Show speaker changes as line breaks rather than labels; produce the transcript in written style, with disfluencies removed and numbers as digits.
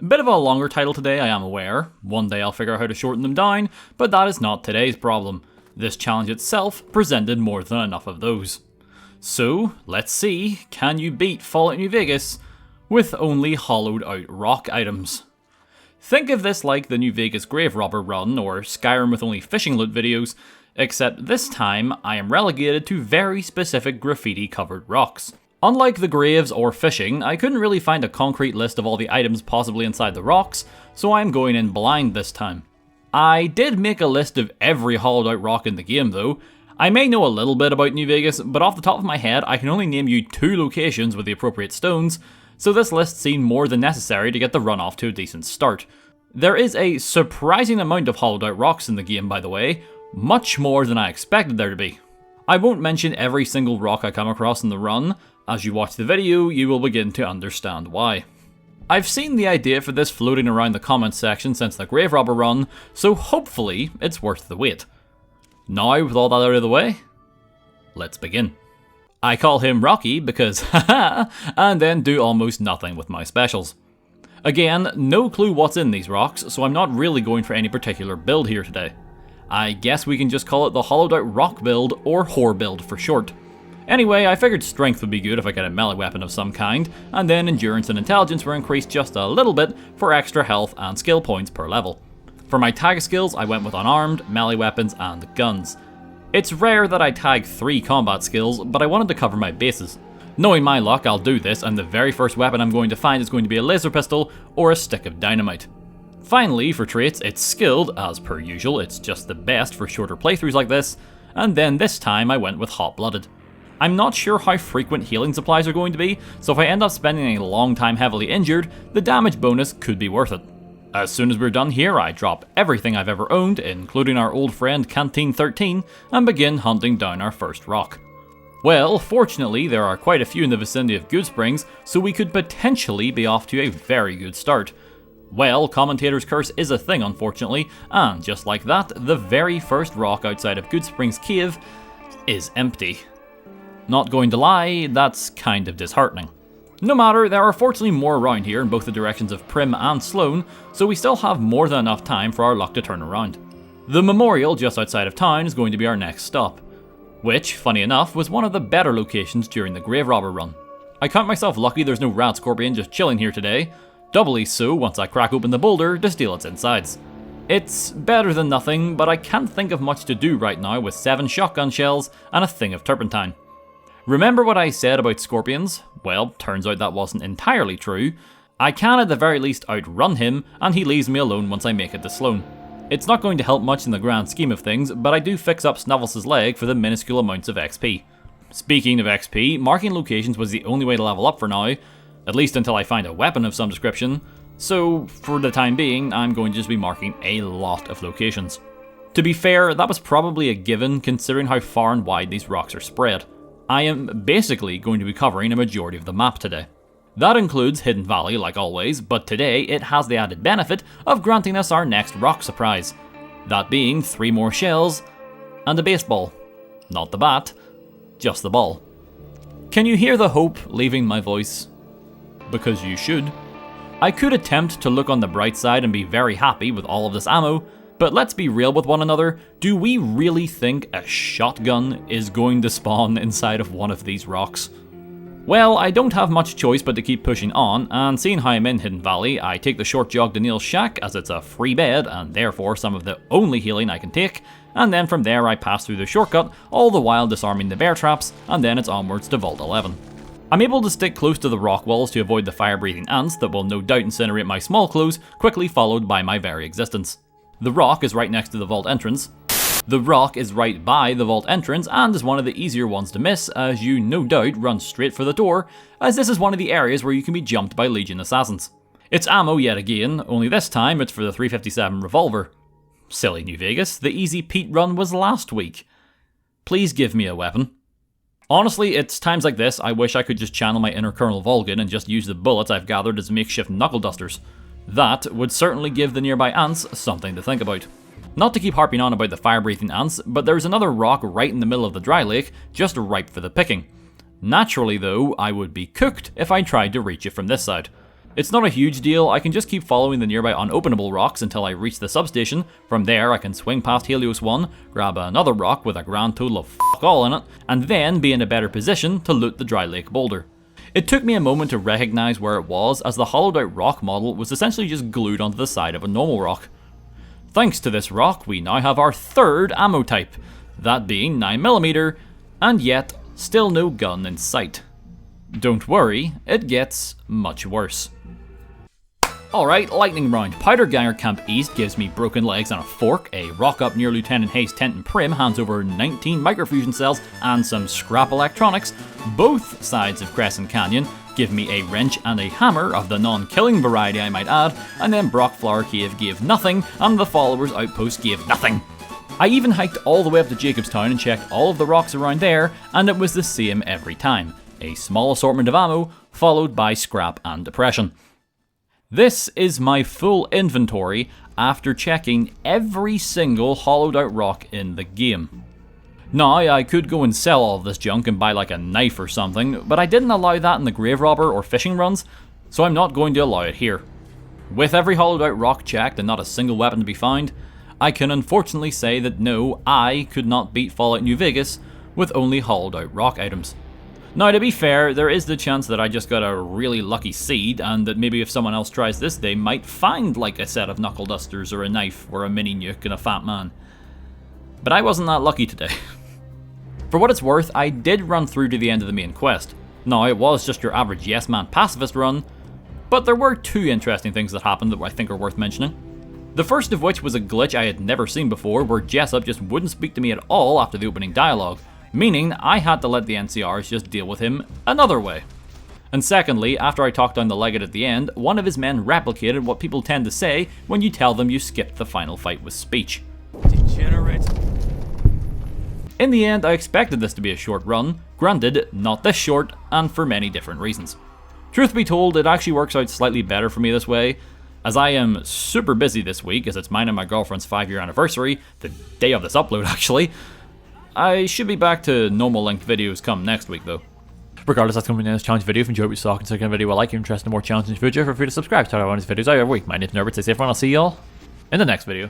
Bit of a longer title today, I am aware. One day I'll figure out how to shorten them down, but that is not today's problem. This challenge itself presented more than enough of those. So, let's see, can you beat Fallout New Vegas with only hollowed out rock items? Think of this like the New Vegas Grave Robber run or Skyrim with only fishing loot videos, except this time I am relegated to very specific graffiti covered rocks. Unlike the graves or fishing, I couldn't really find a concrete list of all the items possibly inside the rocks, so I'm going in blind this time. I did make a list of every hollowed out rock in the game though. I may know a little bit about New Vegas, but off the top of my head I can only name you 2 locations with the appropriate stones, so this list seemed more than necessary to get the run off to a decent start. There is a surprising amount of hollowed out rocks in the game, by the way, much more than I expected there to be. I won't mention every single rock I come across in the run. As you watch the video, you will begin to understand why. I've seen the idea for this floating around the comments section since the Grave Robber run, so hopefully it's worth the wait. Now, with all that out of the way, let's begin. I call him Rocky because haha, and then do almost nothing with my specials. Again, no clue what's in these rocks, so I'm not really going for any particular build here today. I guess we can just call it the hollowed out rock build, or whore build for short. Anyway, I figured strength would be good if I get a melee weapon of some kind, and then endurance and intelligence were increased just a little bit for extra health and skill points per level. For my tag skills, I went with unarmed, melee weapons, and guns. It's rare that I tag 3 combat skills, but I wanted to cover my bases. Knowing my luck, I'll do this, and the very first weapon I'm going to find is going to be a laser pistol or a stick of dynamite. Finally, for traits, it's skilled, as per usual, it's just the best for shorter playthroughs like this, and then this time I went with hot-blooded. I'm not sure how frequent healing supplies are going to be, so if I end up spending a long time heavily injured, the damage bonus could be worth it. As soon as we're done here, I drop everything I've ever owned, including our old friend Canteen 13, and begin hunting down our first rock. Well, fortunately there are quite a few in the vicinity of Goodsprings, so we could potentially be off to a very good start. Well, Commentator's Curse is a thing unfortunately, and just like that, the very first rock outside of Goodsprings Cave is empty. Not going to lie, that's kind of disheartening. No matter, there are fortunately more around here in both the directions of Prim and Sloan, so we still have more than enough time for our luck to turn around. The memorial just outside of town is going to be our next stop, which, funny enough, was one of the better locations during the Grave Robber run. I count myself lucky there's no rat scorpion just chilling here today, doubly so once I crack open the boulder to steal its insides. It's better than nothing, but I can't think of much to do right now with 7 shotgun shells and a thing of turpentine. Remember what I said about scorpions? Well, turns out that wasn't entirely true. I can at the very least outrun him, and he leaves me alone once I make it to Sloan. It's not going to help much in the grand scheme of things, but I do fix up Snuffles' leg for the minuscule amounts of XP. Speaking of XP, marking locations was the only way to level up for now, at least until I find a weapon of some description, so for the time being, I'm going to just be marking a lot of locations. To be fair, that was probably a given considering how far and wide these rocks are spread. I am basically going to be covering a majority of the map today. That includes Hidden Valley like always, but today it has the added benefit of granting us our next rock surprise. That being 3 more shells and a baseball. Not the bat, just the ball. Can you hear the hope leaving my voice? Because you should. I could attempt to look on the bright side and be very happy with all of this ammo, but let's be real with one another, do we really think a shotgun is going to spawn inside of one of these rocks? Well, I don't have much choice but to keep pushing on, and seeing how I'm in Hidden Valley, I take the short jog to Neil's shack as it's a free bed and therefore some of the only healing I can take, and then from there I pass through the shortcut, all the while disarming the bear traps, and then it's onwards to Vault 11. I'm able to stick close to the rock walls to avoid the fire-breathing ants that will no doubt incinerate my small clothes, quickly followed by my very existence. The rock is right next to the vault entrance. The rock is right by the vault entrance and is one of the easier ones to miss, as you no doubt run straight for the door, as this is one of the areas where you can be jumped by Legion assassins. It's ammo yet again, only this time it's for the 357 revolver. Silly New Vegas, the easy Pete run was last week. Please give me a weapon. Honestly, it's times like this I wish I could just channel my inner Colonel Volgin and just use the bullets I've gathered as makeshift knuckle dusters. That would certainly give the nearby ants something to think about. Not to keep harping on about the fire-breathing ants, but there's another rock right in the middle of the dry lake, just ripe for the picking. Naturally though, I would be cooked if I tried to reach it from this side. It's not a huge deal, I can just keep following the nearby unopenable rocks until I reach the substation. From there I can swing past Helios 1, grab another rock with a grand total of fuck all in it, and then be in a better position to loot the dry lake boulder. It took me a moment to recognise where it was, as the hollowed out rock model was essentially just glued onto the side of a normal rock. Thanks to this rock, we now have our third ammo type, that being 9mm, and yet still no gun in sight. Don't worry, it gets much worse. Alright, lightning round. Powder Ganger Camp East gives me broken legs and a fork, a rock up near Lieutenant Hayes' tent and Prim hands over 19 microfusion cells and some scrap electronics. Both sides of Crescent Canyon give me a wrench and a hammer, of the non-killing variety I might add, and then Brockflower Cave gave nothing, and the Followers Outpost gave nothing. I even hiked all the way up to Jacobstown and checked all of the rocks around there, and it was the same every time. A small assortment of ammo, followed by scrap and depression. This is my full inventory after checking every single hollowed out rock in the game. Now, I could go and sell all of this junk and buy like a knife or something, but I didn't allow that in the grave robber or fishing runs, so I'm not going to allow it here. With every hollowed out rock checked and not a single weapon to be found, I can unfortunately say that no, I could not beat Fallout New Vegas with only hollowed out rock items. Now, to be fair, there is the chance that I just got a really lucky seed, and that maybe if someone else tries this, they might find like a set of knuckle dusters or a knife or a mini nuke and a fat man. But I wasn't that lucky today. For what it's worth, I did run through to the end of the main quest. Now, it was just your average yes man pacifist run, but there were two interesting things that happened that I think are worth mentioning. The first of which was a glitch I had never seen before, where Jessup just wouldn't speak to me at all after the opening dialogue, meaning I had to let the NCRs just deal with him another way. And secondly, after I talked down the legate at the end, one of his men replicated what people tend to say when you tell them you skipped the final fight with speech. Degenerate. In the end, I expected this to be a short run, granted, not this short, and for many different reasons. Truth be told, it actually works out slightly better for me this way, as I am super busy this week, as it's mine and my girlfriend's 5-year anniversary, the day of this upload actually. I should be back to normal length videos come next week though. Regardless, that's going to be the next challenge video. If you enjoyed what you saw, consider giving a video a like. If you're interested in more challenges in the future, feel free to subscribe to our videos. I have a week. My name's Nerbit. Stay safe, everyone. I'll see y'all in the next video.